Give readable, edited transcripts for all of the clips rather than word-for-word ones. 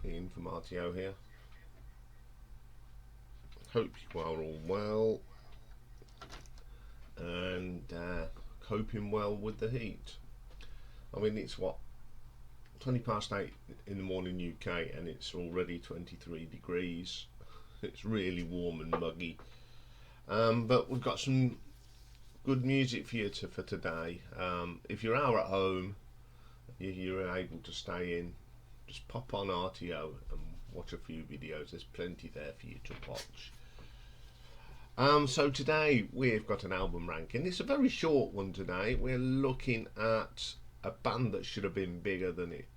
Iain from RTO here. Hope you are all well and coping well with the heat. I mean, it's what, 20 past 8 in the morning UK, and it's already 23 degrees. It's really warm and muggy. But we've got some good music for you for today. If you're out at home, you're able to stay in, just pop on RTO and watch a few videos. There's plenty there for you to watch. So today we've got an album ranking. It's a very short one today. We're looking at a band that should have been bigger than it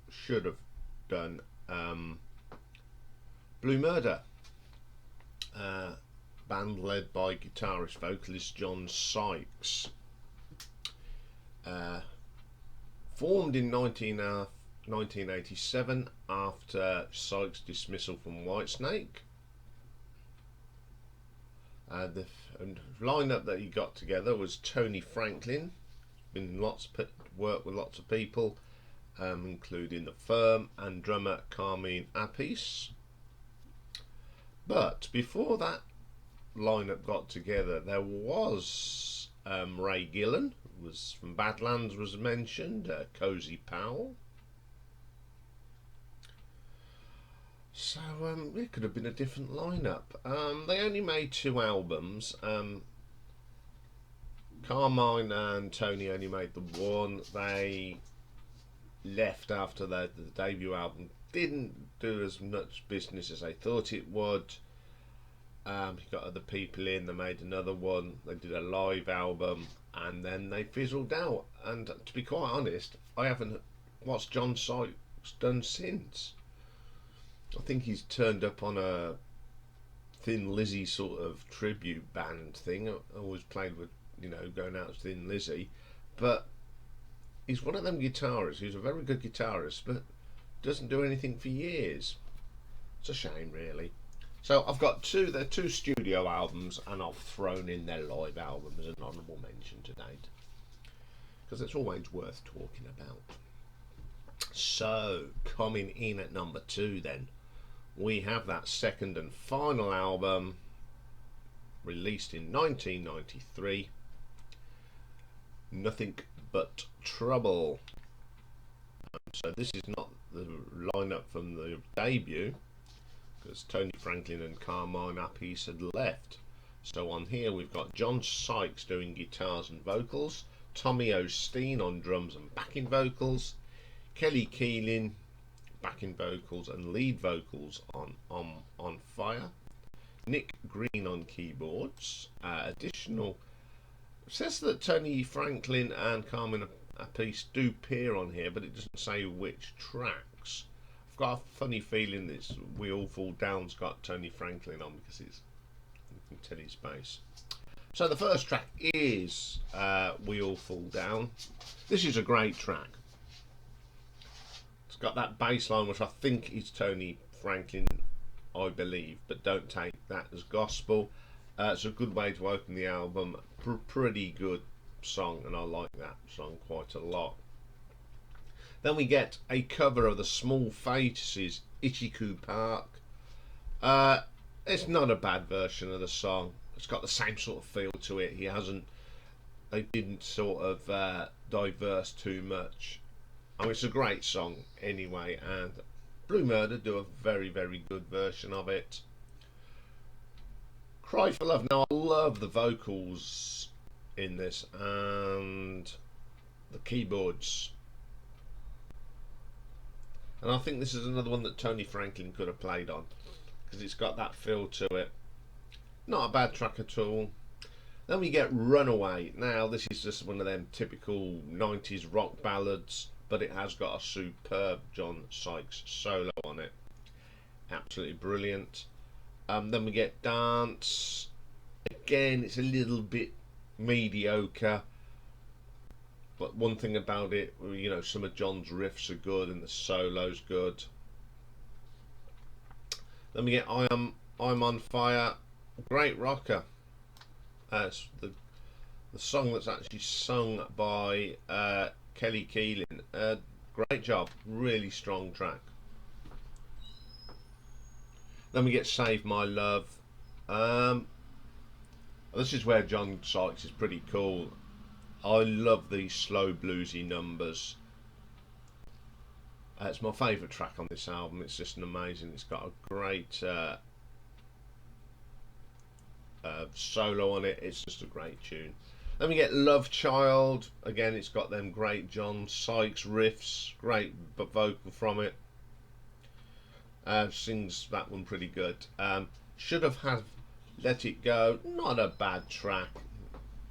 should have done. Blue Murder, band led by guitarist vocalist John Sykes. Formed in 1987 after Sykes' dismissal from Whitesnake. The lineup that he got together was Tony Franklin, been worked with lots of people, including The Firm, and drummer Carmine Appice. But before that lineup got together, there was Ray Gillan, was from Badlands, was mentioned, Cozy Powell. So it could have been a different lineup. They only made 2 albums. Carmine and Tony only made the one. They left after the debut album. Didn't do as much business as they thought it would. He got other people in. They made another one. They did a live album, and then they fizzled out. And to be quite honest, I haven't watched John Sykes done since. I think he's turned up on a Thin Lizzy sort of tribute band thing. I always played with, going out as Thin Lizzy. But he's one of them guitarists. He's a very good guitarist, but doesn't do anything for years. It's a shame, really. So I've got their 2 studio albums, and I've thrown in their live album as an honourable mention today, because it's always worth talking about. So, coming in at number 2 then, we have that second and final album, released in 1993, Nothin But Trouble. So this is not the lineup from the debut, because Tony Franklin and Carmine Appice had left. So on here we've got John Sykes doing guitars and vocals, Tommy O'Steen on drums and backing vocals, Kelly Keeling backing vocals and lead vocals on Fire, Nick Green on keyboards. Additional, says that Tony Franklin and Carmine Appice do appear on here, but it doesn't say which tracks. I've got a funny feeling this We All Fall Down's got Tony Franklin on, because you can tell his bass. So the first track is We All Fall Down. This is a great track. It's got that bass line, which I think is Tony Franklin, I believe, but don't take that as gospel. It's a good way to open the album. Pretty good song, and I like that song quite a lot. Then we get a cover of the Small Faces, Ichiku Park. It's not a bad version of the song. It's got the same sort of feel to it. They didn't sort of diverse too much. I mean, it's a great song anyway, and Blue Murder do a very, very good version of it. Cry for Love. Now, I love the vocals in this and the keyboards. And I think this is another one that Tony Franklin could have played on, because it's got that feel to it. Not a bad track at all. Then we get Runaway. Now, this is just one of them typical 90s rock ballads, but it has got a superb John Sykes solo on it. Absolutely brilliant. Then we get Dance. Again, it's a little bit mediocre, but one thing about it, some of John's riffs are good and the solo's good. Then we get I'm on Fire. Great rocker. It's the song that's actually sung by Kelly Keeling. Great job. Really strong track. Then we get Save My Love. Um, this is where John Sykes is pretty cool. I love these slow bluesy numbers. It's my favourite track on this album. It's just an amazing. It's got a great solo on it. It's just a great tune. Then we get Love Child. Again, it's got them great John Sykes riffs. Great vocal from it. Sings that one pretty good. Should have had Let It Go. Not a bad track.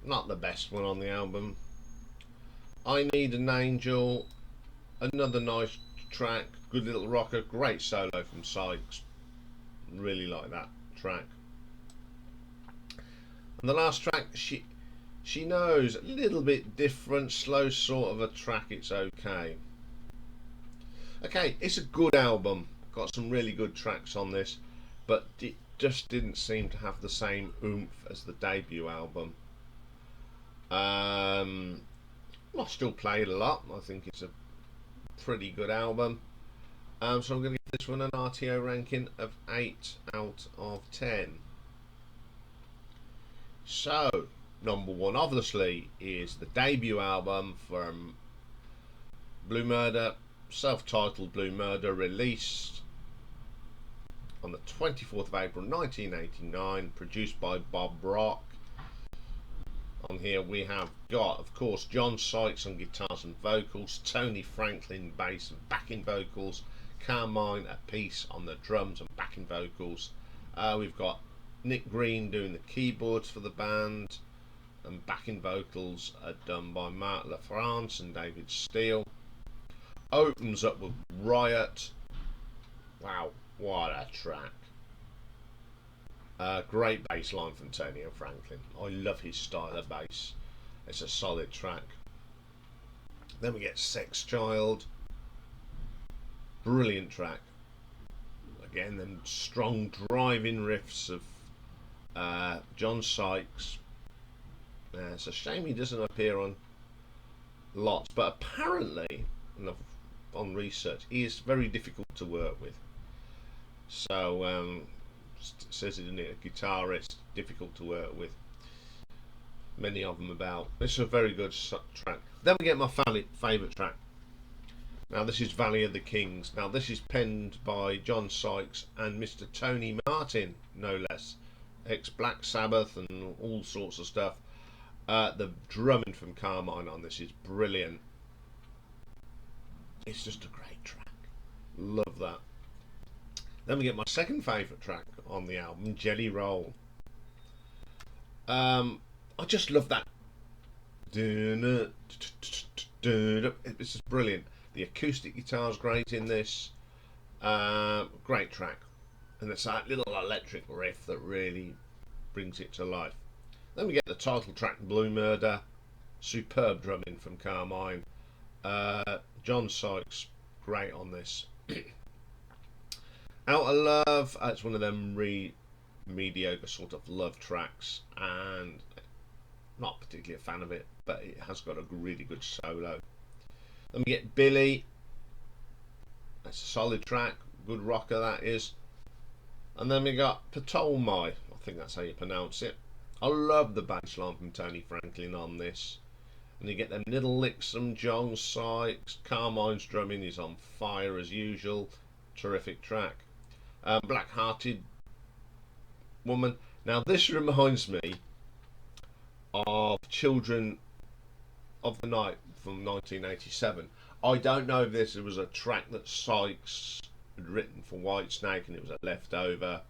Not the best one on the album. I Need an Angel. Another nice track. Good little rocker. Great solo from Sykes. Really like that track. And the last track, She Knows. A little bit different. Slow sort of a track. It's okay. Okay, it's a good album. Got some really good tracks on this, but it just didn't seem to have the same oomph as the debut album. I still play it a lot. I think it's a pretty good album. So I'm going to give this one an RTO ranking of 8 out of 10. So, number 1 obviously is the debut album from Blue Murder, self-titled Blue Murder, released on the 24th of April 1989, produced by Bob Rock. On here we have got, of course, John Sykes on guitars and vocals, Tony Franklin bass and backing vocals, Carmine Appice on the drums and backing vocals. We've got Nick Green doing the keyboards for the band, and backing vocals are done by Mark LaFrance and David Steele. Opens up with Riot. Wow, what a track. Great bass line from Tony Franklin. I love his style of bass. It's a solid track. Then we get Sex Child. Brilliant track. Again, them strong driving riffs of John Sykes. It's a shame he doesn't appear on lots, but apparently, on research, he is very difficult to work with. So, says it in it, a guitarist, difficult to work with. Many of them about. It's a very good track. Then we get my favourite track. Now this is Valley of the Kings. Now this is penned by John Sykes and Mr. Tony Martin, no less. Ex-Black Sabbath and all sorts of stuff. The drumming from Carmine on this is brilliant. It's just a great track. Love that. Then we get my second favourite track on the album, Jelly Roll. I just love that. This is brilliant. The acoustic guitar's great in this. Great track. And it's that little electric riff that really brings it to life. Then we get the title track, Blue Murder. Superb drumming from Carmine. John Sykes, great on this. Out of Love, it's one of them mediocre sort of love tracks, and not particularly a fan of it, but it has got a really good solo. Then we get Billy. That's a solid track, good rocker that is. And then we got Ptolemy, I think that's how you pronounce it. I love the bass line from Tony Franklin on this. And you get them little licks from John Sykes. Carmine's drumming is on fire as usual. Terrific track. Black Hearted Woman. Now this reminds me of Children of the Night from 1987. I don't know if this was a track that Sykes had written for Whitesnake and it was a leftover,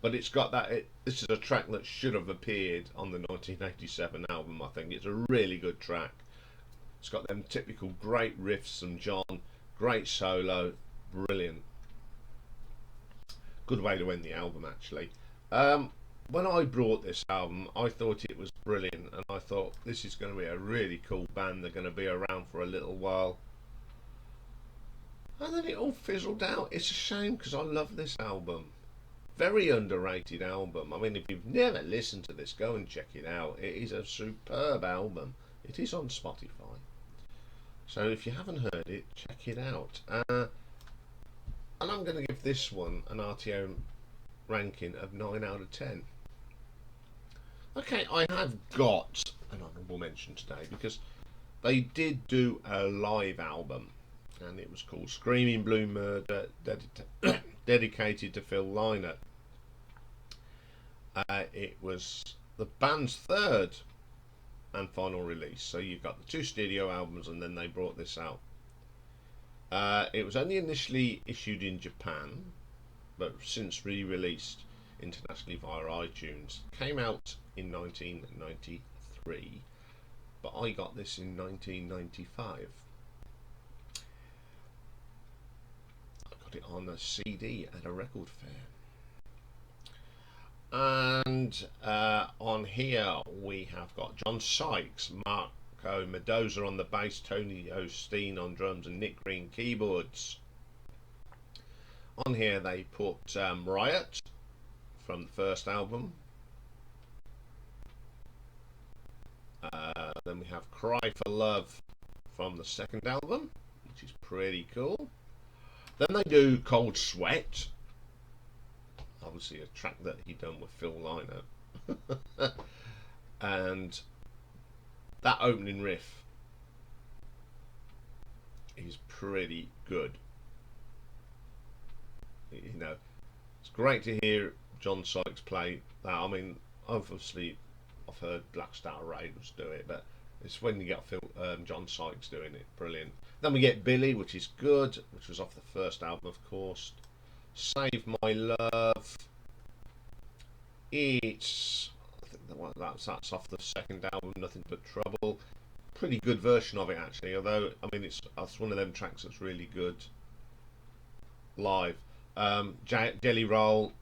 but it's got that. This is a track that should have appeared on the 1987 album. I think it's a really good track. It's got them typical great riffs from John, great solo, brilliant. Good way to end the album, actually. When I brought this album, I thought it was brilliant, and I thought this is going to be a really cool band. They're going to be around for a little while. And then it all fizzled out. It's a shame because I love this album. Very underrated album. I mean, if you've never listened to this, go and check it out. It is a superb album. It is on Spotify. So if you haven't heard it, check it out. And I'm going to give this one an RTO ranking of 9 out of 10. Okay, I have got an honourable mention today because they did do a live album and it was called Screaming Blue Murder, dedicated to Phil Lynott. It was the band's third and final release, so you've got the 2 studio albums and then they brought this out. It was only initially issued in Japan, but since re-released internationally via iTunes. Came out in 1993, but I got this in 1995. I got it on a CD at a record fair. And on here we have got John Sykes, Marco Mendoza on the bass, Tony Osteen on drums, and Nick Green keyboards. On here they put Riot from the first album. Then we have Cry for Love from the second album, which is pretty cool. Then they do Cold Sweat, obviously a track that he done with Phil Lynott. And that opening riff is pretty good. You know, it's great to hear John Sykes play that. I mean, obviously I've heard Black Star Raiders do it, but it's when you get John Sykes doing it, brilliant. Then we get Billy, which is good, which was off the first album, of course. Save My Love, it's, I think that's off the second album, Nothin But Trouble. Pretty good version of it actually, although I mean it's one of them tracks that's really good live. Jelly Roll,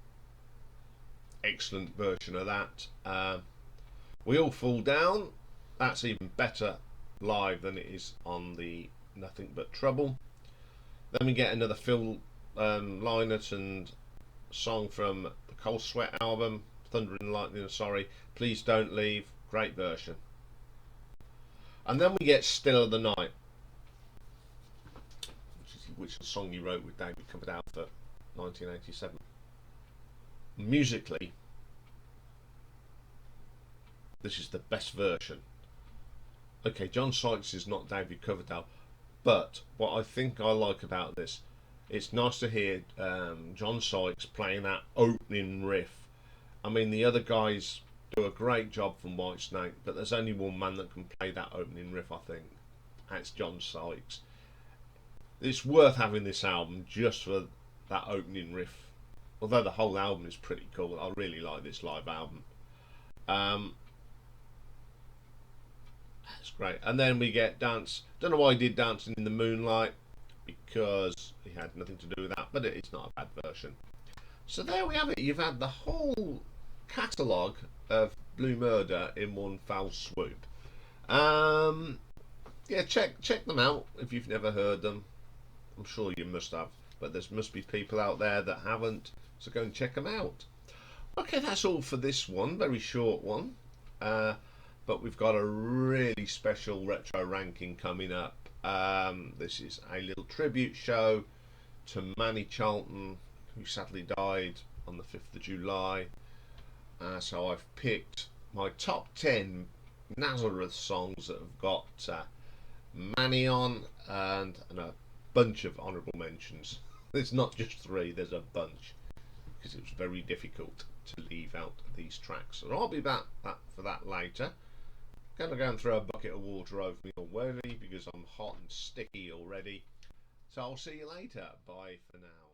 excellent version of that. We All Fall Down, that's even better live than it is on the Nothin But Trouble. Then we get another Phil Lynott and song from the Cold Sweat album, Thunder and Lightning, sorry, Please Don't Leave, great version. And then we get Still of the Night, which is a song he wrote with David Coverdale for 1987. Musically, this is the best version. Okay, John Sykes is not David Coverdale, but what I think I like about this, it's nice to hear John Sykes playing that opening riff. I mean, the other guys do a great job from Whitesnake, but there's only one man that can play that opening riff, I think. That's John Sykes. It's worth having this album just for that opening riff. Although the whole album is pretty cool. I really like this live album. That's great. And then we get Dance. Don't know why he did Dancing in the Moonlight, because he had nothing to do with that, but it's not a bad version. So there we have it. You've had the whole catalogue of Blue Murder in one foul swoop. Yeah, check them out if you've never heard them. I'm sure you must have, but there must be people out there that haven't, so go and check them out. Okay, that's all for this one, very short one, but we've got a really special retro ranking coming up. This is a little tribute show to Manny Charlton, who sadly died on the 5th of July. So I've picked my top 10 Nazareth songs that have got Manny on, and a bunch of honourable mentions. There's not just 3, there's a bunch, because it was very difficult to leave out these tracks. So I'll be back for that later. Gonna go and throw a bucket of water over me already because I'm hot and sticky already. So I'll see you later. Bye for now.